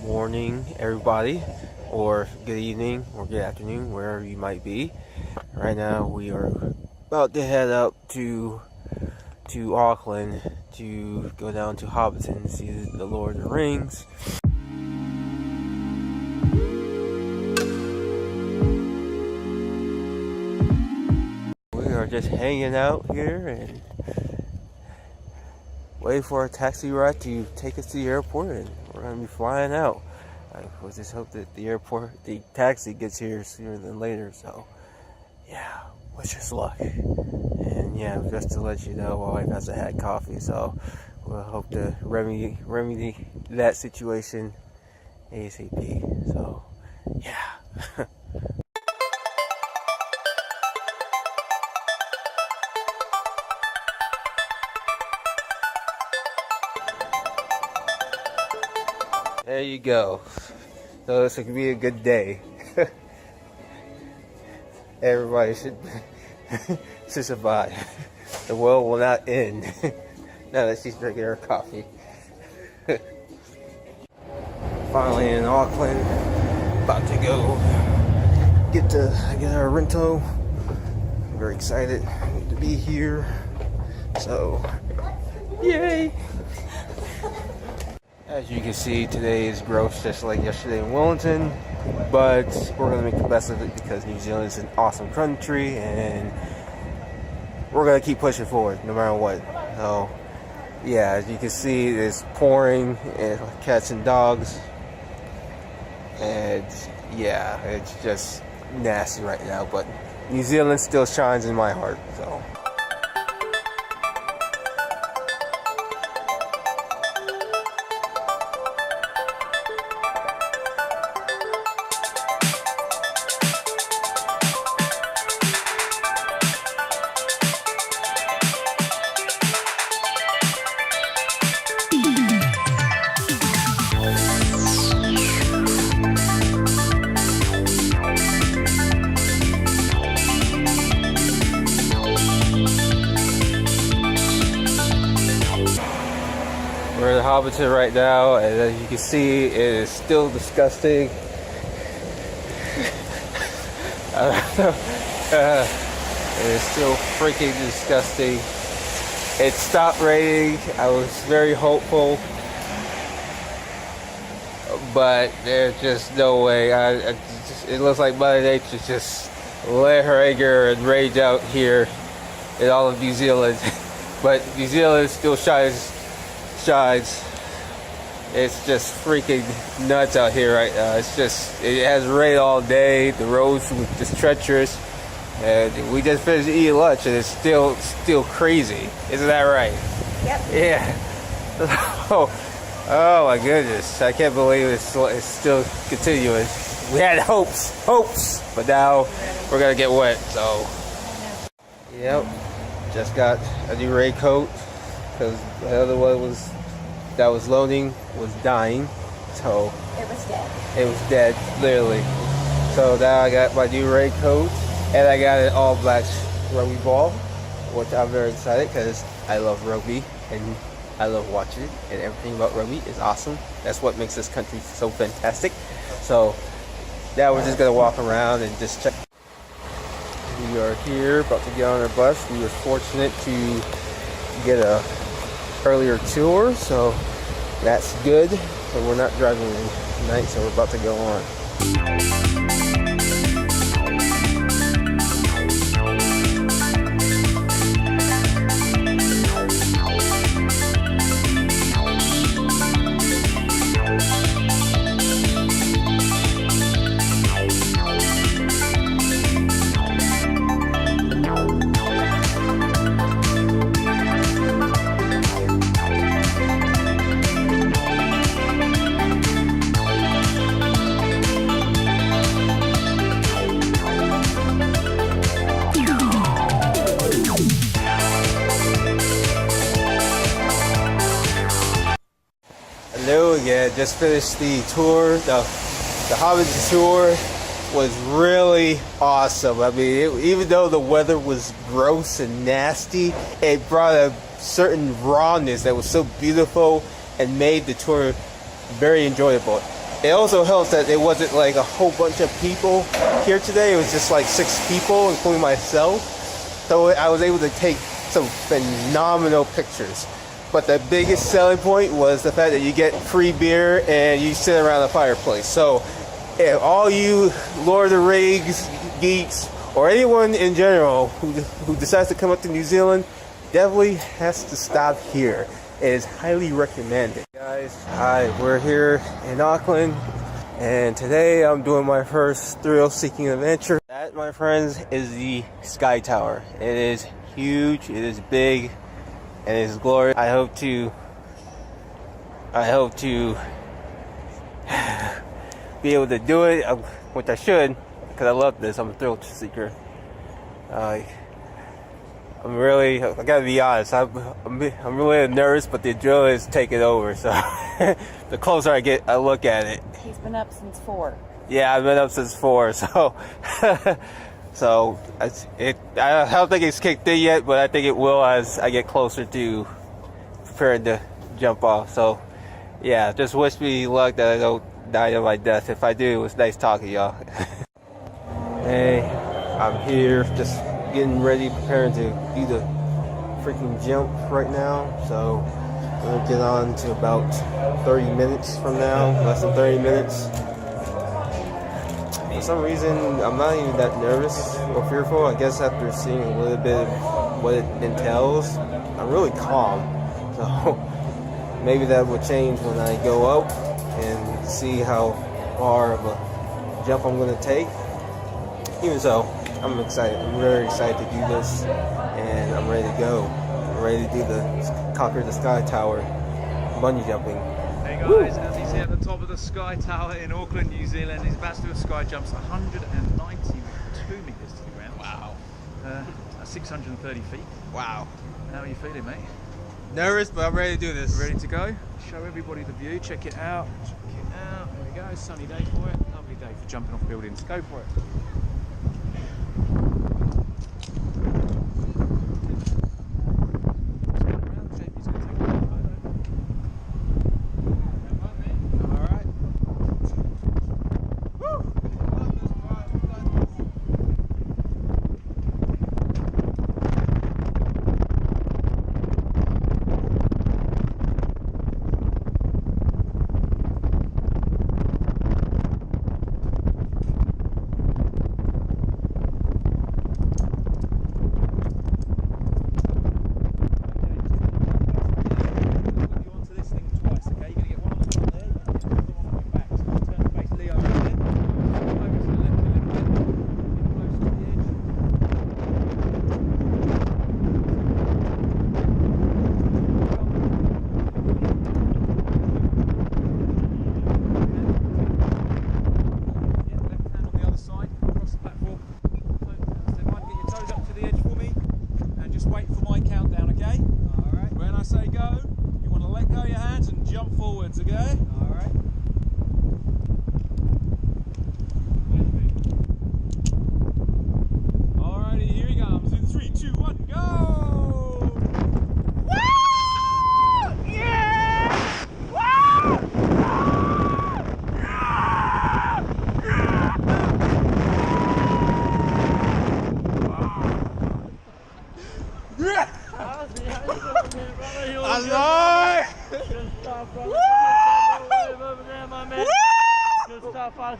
morning, everybody, or good evening, or good afternoon, wherever you might be. Right now, we are about to head up to Auckland to go down to Hobbiton and see the Lord of the Rings. We are just hanging out here and waiting for a taxi ride to take us to the airport, and we're gonna be flying out. I just hope that the taxi gets here sooner than later. So, yeah, wish us luck. And yeah, just to let you know, my wife hasn't had coffee, so we'll hope to remedy that situation ASAP. So, yeah. There you go. So this could be a good day. Everybody should survive. The world will not end now that she's drinking her coffee. Finally in Auckland, about to go get our rental. I'm very excited to be here. So, yay! As you can see, today is gross just like yesterday in Wellington, but we're going to make the best of it because New Zealand is an awesome country and we're going to keep pushing forward no matter what. So, yeah, as you can see, it's pouring and cats and dogs, and yeah, it's just nasty right now, but New Zealand still shines in my heart, so. We're in Hobbiton right now, and as you can see, it is still disgusting. It is still freaking disgusting. It stopped raining. I was very hopeful, but there's just no way. It looks like Mother Nature just let her anger and rage out here in all of New Zealand. But New Zealand still shines. It's just freaking nuts out here right now. It has rained all day. The roads were just treacherous, and we just finished eating lunch, and it's still crazy. Isn't that right? Yep. Yeah. Oh my goodness! I can't believe it's still continuing. We had hopes, but now we're gonna get wet. So, yep. Just got a new raincoat because the other one that was loading was dying, so it was dead. It was dead, literally. So now I got my new raincoat, and I got an all black rugby ball, which I'm very excited because I love rugby and I love watching it, and everything about rugby is awesome. That's what makes this country so fantastic. So now we're just gonna walk around and just check. We are here, about to get on our bus. We were fortunate to get a earlier tour, so that's good. So we're not driving tonight, so we're about to go on. Hello again. Just finished the tour. The Hobbiton tour was really awesome. I mean, even though the weather was gross and nasty, it brought a certain rawness that was so beautiful and made the tour very enjoyable. It also helps that it wasn't like a whole bunch of people here today. It was just like 6 people, including myself. So I was able to take some phenomenal pictures. But the biggest selling point was the fact that you get free beer and you sit around the fireplace. So if all you Lord of the Rings geeks or anyone in general who decides to come up to New Zealand, definitely has to stop here. It is highly recommended. Guys, hi, we're here in Auckland, and today I'm doing my first thrill-seeking adventure. That, my friends, is the Sky Tower. It is huge, it is big, and it is glorious. I hope to be able to do it, which I should, because I love this. I'm a thrill seeker. I gotta be honest, I'm really nervous, but the adrenaline is taking over, so the closer I look at it. He's been up since 4. Yeah, I've been up since 4, so so I don't think it's kicked in yet, but I think it will as I get closer to preparing to jump off. So yeah, just wish me luck that I don't die of my death. If I do, it was nice talking to y'all. Hey, I'm here just getting ready, preparing to do the freaking jump right now. So I'm gonna get on to about 30 minutes from now, less than 30 minutes. For some reason, I'm not even that nervous or fearful. I guess after seeing a little bit of what it entails, I'm really calm. So maybe that will change when I go up and see how far of a jump I'm gonna take. Even so, I'm excited. I'm very excited to do this, and I'm ready to go. I'm ready to do conquer the Sky Tower bungee jumping. Hey guys, as he's here at the top of the Sky Tower in Auckland, New Zealand, he's about to do a sky jump. It's 192 meters to the ground. Wow. That's 630 feet. Wow. How are you feeling, mate? Nervous, but I'm ready to do this. Ready to go? Show everybody the view. Check it out. Check it out. There we go. Sunny day for it. Lovely day for jumping off buildings. Go for it.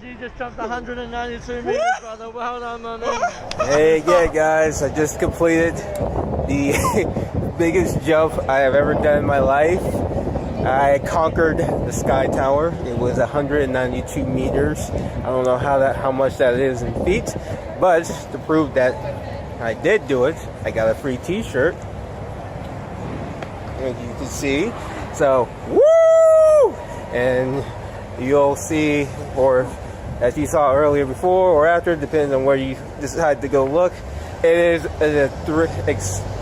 You just jumped 192 meters, brother. Well done, my man. Hey, yeah, guys, I just completed the biggest jump I have ever done in my life. I conquered the Sky Tower. It was 192 meters. I don't know how much that is in feet, but to prove that I did do it, I got a free T-shirt. As you can see, so woo! And you'll see, or as you saw earlier, before or after, depending on where you decide to go look, it is an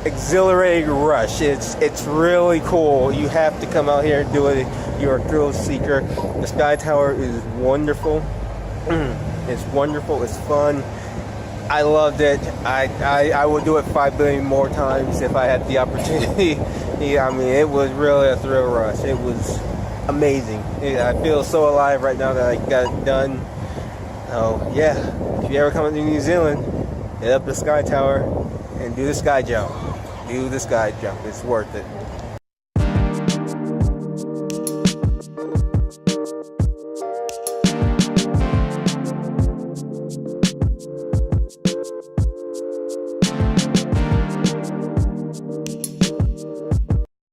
exhilarating rush. It's really cool. You have to come out here and do it. You're a thrill seeker. The Sky Tower is wonderful. It's wonderful. It's fun. I loved it. I would do it 5 billion more times if I had the opportunity. Yeah, I mean, it was really a thrill rush. It was amazing. I feel so alive right now that I got it done. So yeah, if you ever come to New Zealand, hit up the Sky Tower and do the sky jump. Do the sky jump. It's worth it.